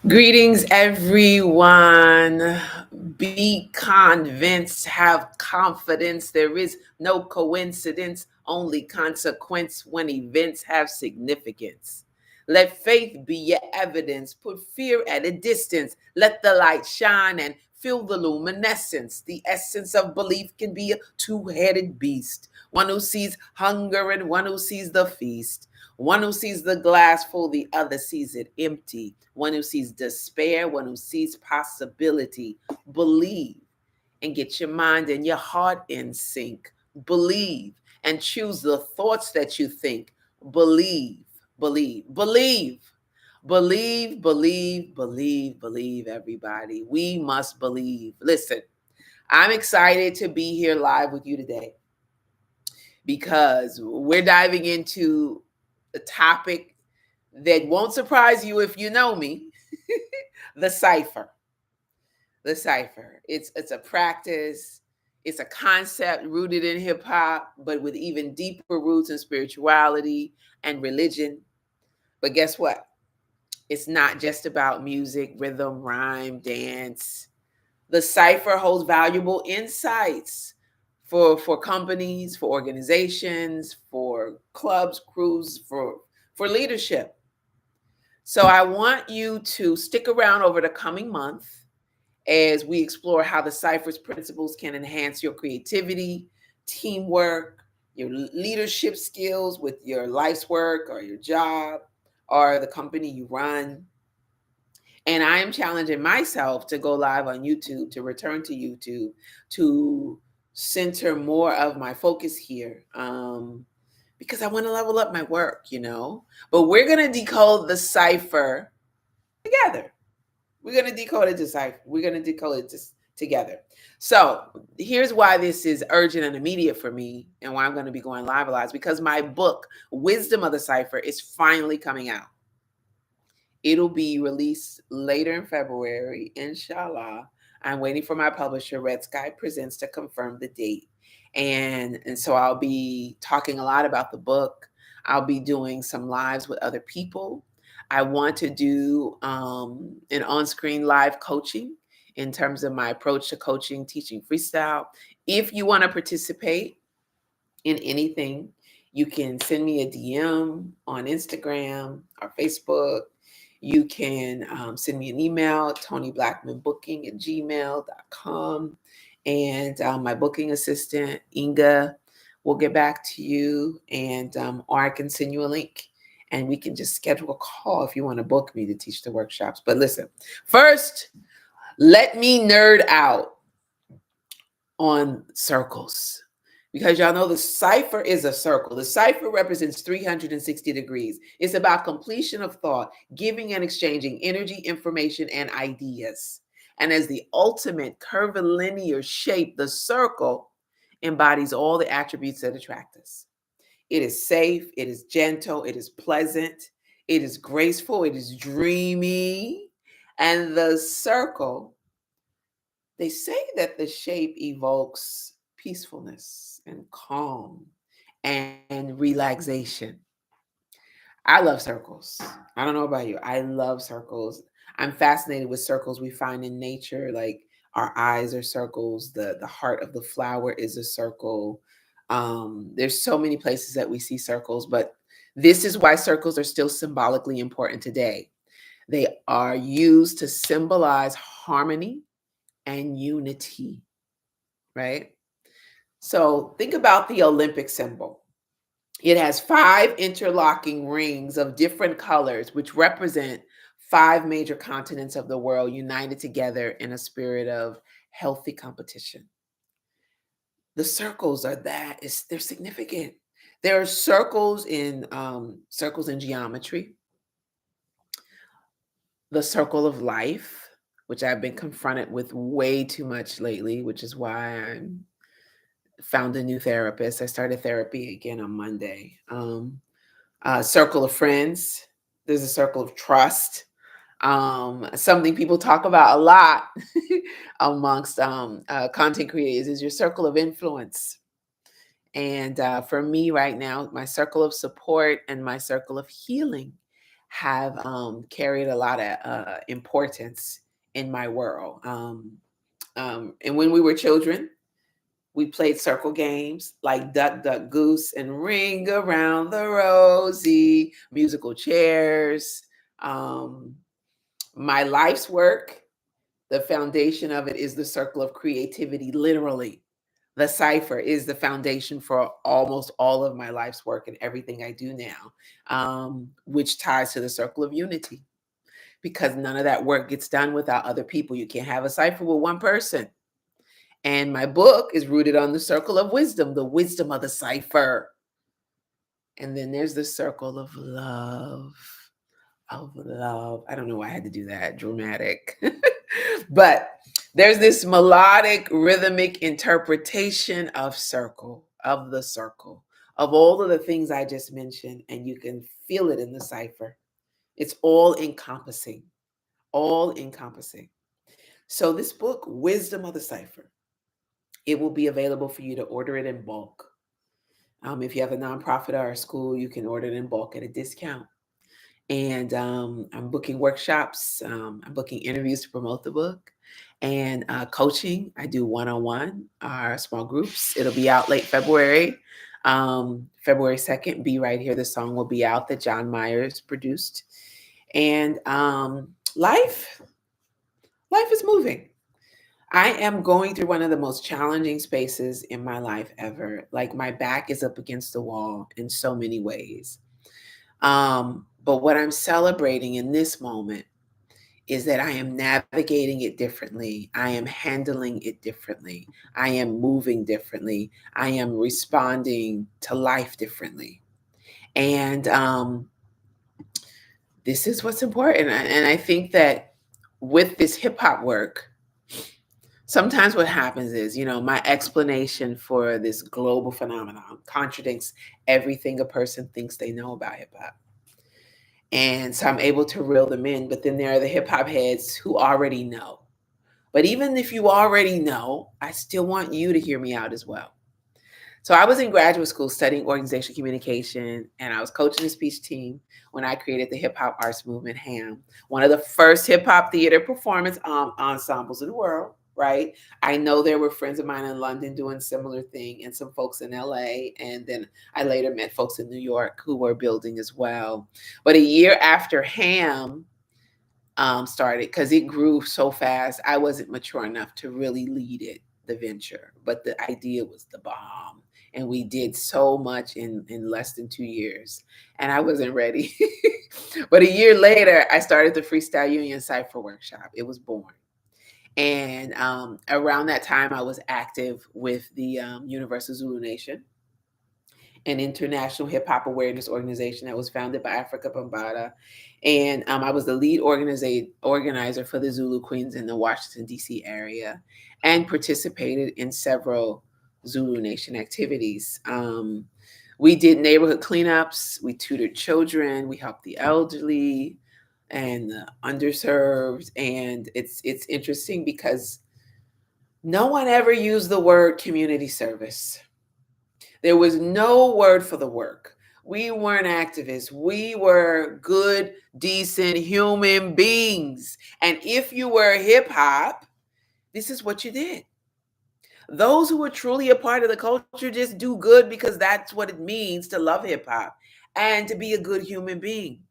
Greetings, everyone. Be convinced, have confidence. There is no coincidence, only consequence when events have significance. Let faith be your evidence. Put fear at a distance. Let the light shine and feel the luminescence. The essence of belief can be a two-headed beast, one who sees hunger and one who sees the feast. One who sees the glass full, the other sees it empty. One who sees despair, one who sees possibility. Believe and get your mind and your heart in sync. Believe and choose the thoughts that you think. Believe, believe, everybody. We must believe. Listen, I'm excited to be here live with you today because we're diving into a topic that won't surprise you if you know me. The cipher. The cipher. It's a practice, it's a concept rooted in hip hop, but with even deeper roots in spirituality and religion. But guess what? It's not just about music, rhythm, rhyme, dance. The cipher holds valuable insights for companies, for organizations, for clubs, crews, for leadership. So I want you to stick around over the coming month as we explore how the cipher's principles can enhance your creativity, teamwork, your leadership skills with your life's work or your job or the company you run. And I am challenging myself to go live on YouTube, to return to YouTube, to center more of my focus here. Because I want to level up my work. But we're going to decode the cipher together. We're going to decode it to cipher. We're going to decode it together. So here's why this is urgent and immediate for me and why I'm going to be going live a lot is because my book, Wisdom of the Cipher, is finally coming out. It'll be released later in February, inshallah. I'm waiting for my publisher, Red Sky Presents, to confirm the date. And so I'll be talking a lot about the book. I'll be doing some lives with other people. I want to do an on-screen live coaching in terms of my approach to coaching, teaching freestyle. If you want to participate in anything, you can send me a DM on Instagram or Facebook. You can send me an email, tonyblackmanbooking@gmail.com. And my booking assistant, Inga, will get back to you. And or I can send you a link and we can just schedule a call if you want to book me to teach the workshops. But listen, first, let me nerd out on circles. Because y'all know the cipher is a circle. The cipher represents 360 degrees. It's about completion of thought, giving and exchanging energy, information, and ideas. And as the ultimate curvilinear shape, the circle embodies all the attributes that attract us. It is safe, it is gentle, it is pleasant, it is graceful, it is dreamy. And the circle, they say that the shape evokes peacefulness and calm and relaxation. I love circles. I don't know about you. I love circles. I'm fascinated with circles we find in nature. Like our eyes are circles. The heart of the flower is a circle. There's so many places that we see circles, but this is why circles are still symbolically important today. They are used to symbolize harmony and unity, right? So think about the Olympic symbol. It has 5 interlocking rings of different colors, which represent 5 major continents of the world united together in a spirit of healthy competition. The circles they're significant. There are circles in geometry, the circle of life, which I've been confronted with way too much lately, which is why I'm found a new therapist. I started therapy again on Monday. Circle of friends. There's a circle of trust. Something people talk about a lot amongst content creators is your circle of influence. And for me right now, my circle of support and my circle of healing have carried a lot of importance in my world. And when we were children, we played circle games like Duck, Duck, Goose and Ring Around the Rosie, musical chairs. Um, my life's work, the foundation of it is the circle of creativity, literally. The Cypher is the foundation for almost all of my life's work and everything I do now, which ties to the circle of unity because none of that work gets done without other people. You can't have a Cypher with one person. And my book is rooted on the circle of wisdom, the wisdom of the Cypher. And then there's the circle of love. Of love. I don't know why I had to do that. Dramatic. But there's this melodic, rhythmic interpretation of the circle, of all of the things I just mentioned. And you can feel it in the Cypher. It's all encompassing, all encompassing. So, this book, Wisdom of the Cypher, it will be available for you to order it in bulk. If you have a nonprofit or a school, you can order it in bulk at a discount. And I'm booking workshops. I'm booking interviews to promote the book and coaching. I do one-on-one or small groups. It'll be out late February. February 2nd, Be Right Here. The song will be out that John Myers produced. And life is moving. I am going through one of the most challenging spaces in my life ever. Like my back is up against the wall in so many ways. But what I'm celebrating in this moment is that I am navigating it differently. I am handling it differently. I am moving differently. I am responding to life differently. And this is what's important. And I think that with this hip hop work, sometimes what happens is, my explanation for this global phenomenon contradicts everything a person thinks they know about hip hop. And so I'm able to reel them in. But then there are the hip hop heads who already know. But even if you already know, I still want you to hear me out as well. So I was in graduate school studying organizational communication, and I was coaching the speech team when I created the hip hop arts movement, HAM, one of the first hip hop theater performance ensembles in the world. Right. I know there were friends of mine in London doing similar thing and some folks in LA. And then I later met folks in New York who were building as well. But a year after HAM started, because it grew so fast, I wasn't mature enough to really lead the venture. But the idea was the bomb. And we did so much in less than 2 years. And I wasn't ready. But a year later, I started the Freestyle Union Cypher Workshop. It was born. And around that time, I was active with the Universal Zulu Nation, an international hip hop awareness organization that was founded by Africa Bambaataa. And I was the lead organizer for the Zulu Queens in the Washington, D.C. area and participated in several Zulu Nation activities. We did neighborhood cleanups, we tutored children, we helped the elderly and the underserved. And it's interesting because no one ever used the word community service. There was no word for the work. We weren't activists. We were good, decent human beings. And if you were hip hop, this is what you did. Those who were truly a part of the culture just do good because that's what it means to love hip hop and to be a good human being.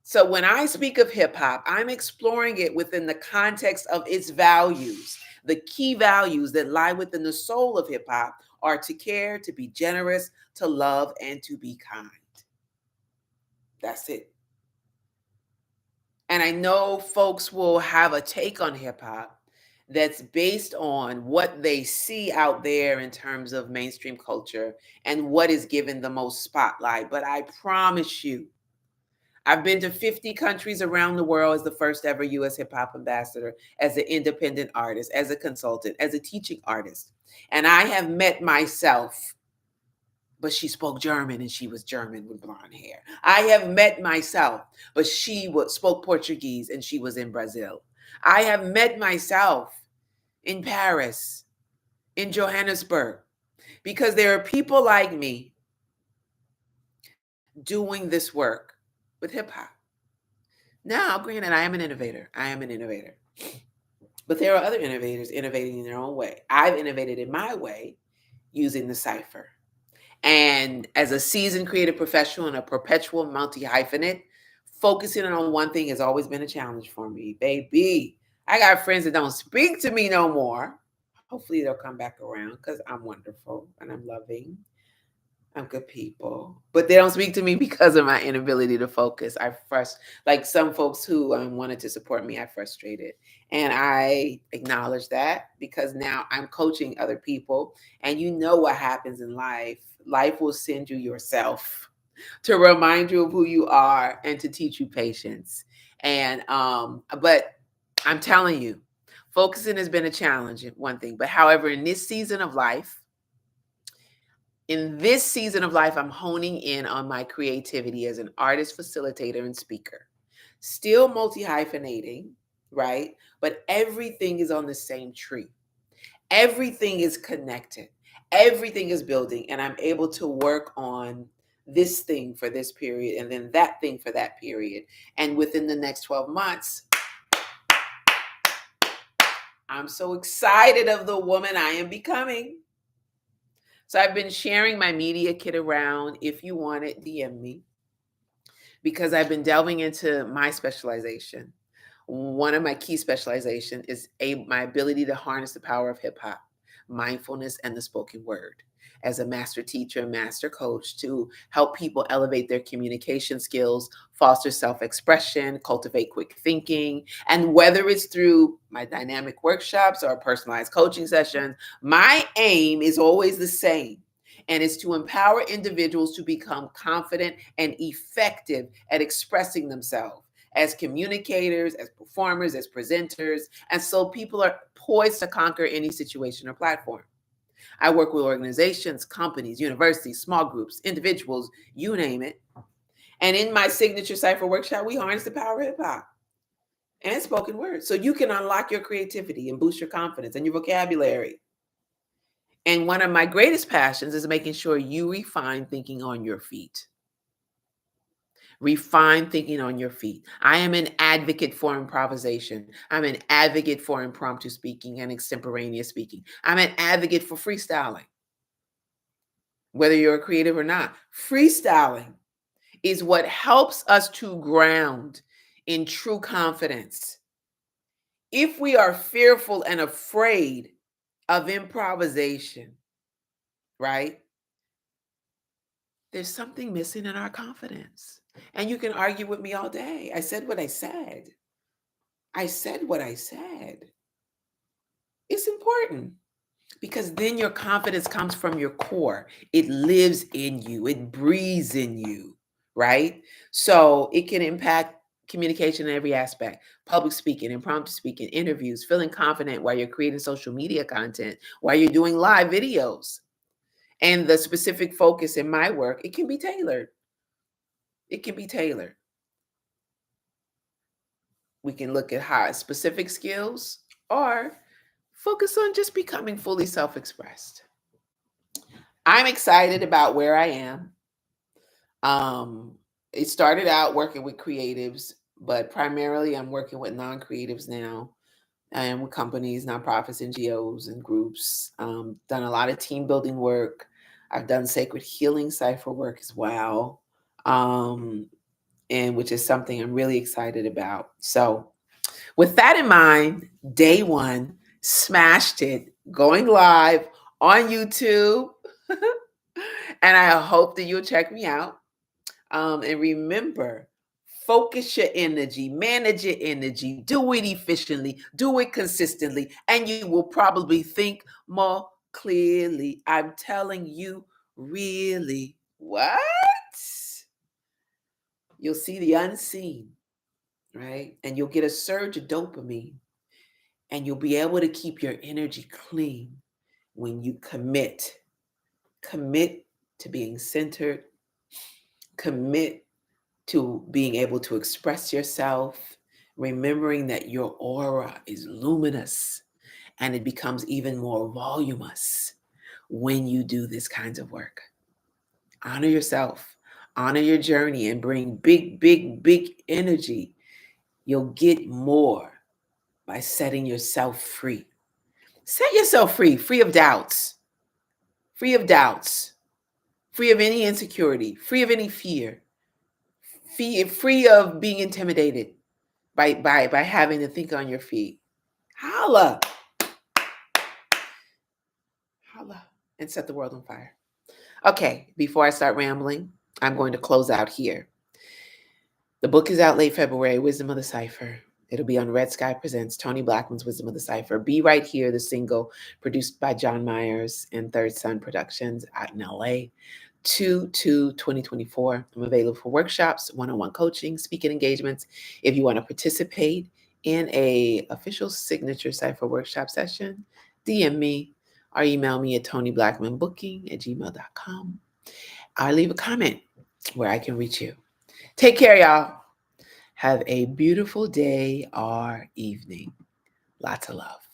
So when I speak of hip hop, I'm exploring it within the context of its values. The key values that lie within the soul of hip hop are to care, to be generous, to love, and to be kind. That's it. And I know folks will have a take on hip hop that's based on what they see out there in terms of mainstream culture and what is given the most spotlight. But I promise you, I've been to 50 countries around the world as the first ever US hip hop ambassador, as an independent artist, as a consultant, as a teaching artist. And I have met myself, but she spoke German and she was German with blonde hair. I have met myself, but spoke Portuguese and she was in Brazil. I have met myself in Paris, in Johannesburg, because there are people like me doing this work with hip hop. Now, granted, I am an innovator. I am an innovator. But there are other innovators innovating in their own way. I've innovated in my way using the Cypher. And as a seasoned creative professional and a perpetual multi-hyphenate, focusing on one thing has always been a challenge for me. Baby, I got friends that don't speak to me no more. Hopefully they'll come back around because I'm wonderful and I'm loving. I'm good people, but they don't speak to me because of my inability to focus. Like some folks who wanted to support me, I frustrated. And I acknowledge that because now I'm coaching other people. And you know what happens in life. Life will send you yourself to remind you of who you are and to teach you patience. And but I'm telling you, focusing has been a challenge, one thing. But however, in this season of life, I'm honing in on my creativity as an artist, facilitator, and speaker. Still multi hyphenating, right? But everything is on the same tree. Everything is connected. Everything is building. And I'm able to work on this thing for this period and then that thing for that period. And within the next 12 months, I'm so excited of the woman I am becoming. So I've been sharing my media kit around. If you want it, DM me because I've been delving into my specialization. One of my key specialization is my ability to harness the power of hip hop, mindfulness, and the spoken word as a master teacher and master coach to help people elevate their communication skills, foster self-expression, cultivate quick thinking. And whether it's through my dynamic workshops or personalized coaching sessions, my aim is always the same. And it's to empower individuals to become confident and effective at expressing themselves as communicators, as performers, as presenters. And so people are poised to conquer any situation or platform. I work with organizations, companies, universities, small groups, individuals, you name it. And in my signature Cypher workshop, we harness the power of hip hop and spoken word so you can unlock your creativity and boost your confidence and your vocabulary. And one of my greatest passions is making sure you refine thinking on your feet. Refine thinking on your feet. I am an advocate for improvisation. I'm an advocate for impromptu speaking and extemporaneous speaking. I'm an advocate for freestyling. Whether you're a creative or not, freestyling is what helps us to ground in true confidence. If we are fearful and afraid of improvisation, right? There's something missing in our confidence. And you can argue with me all day. I said what I said. I said what I said. It's important because then your confidence comes from your core. It lives in you, it breathes in you, right? So it can impact communication in every aspect: public speaking, impromptu speaking, interviews, feeling confident while you're creating social media content, while you're doing live videos. And the specific focus in my work, it can be tailored. It can be tailored. We can look at high specific skills or focus on just becoming fully self-expressed. I'm excited about where I am. It started out working with creatives, but primarily I'm working with non-creatives now and with companies, nonprofits, NGOs, and groups. Done a lot of team building work. I've done sacred healing cipher work as well, and which is something I'm really excited about. So with that in mind, day one, smashed it, going live on YouTube. And I hope that you'll check me out. And remember, focus your energy, manage your energy, do it efficiently, do it consistently, and you will probably think more clearly. I'm telling you, really. What? You'll see the unseen, right? And you'll get a surge of dopamine, and you'll be able to keep your energy clean when you commit. Commit to being centered, commit to being able to express yourself, remembering that your aura is luminous and it becomes even more voluminous when you do this kinds of work. Honor yourself, honor your journey, and bring big, big, big energy You'll get more by setting yourself free. Set yourself free, free of doubts, free of doubts, free of any insecurity, free of any fear, free of being intimidated by having to think on your feet. Holla, holla, and set the world on fire. Okay, before I start rambling, I'm going to close out here. The book is out late February, Wisdom of the Cypher. It'll be on Red Sky Presents, Tony Blackman's Wisdom of the Cypher. Be Right Here, the single produced by John Myers and Third Sun Productions out in LA. 2/2/2024. I'm available for workshops, one-on-one coaching, speaking engagements. If you want to participate in a official signature Cypher workshop session, DM me or email me at tonyblackmanbooking@gmail.com. Or leave a comment where I can reach you. Take care, y'all. Have a beautiful day or evening. Lots of love.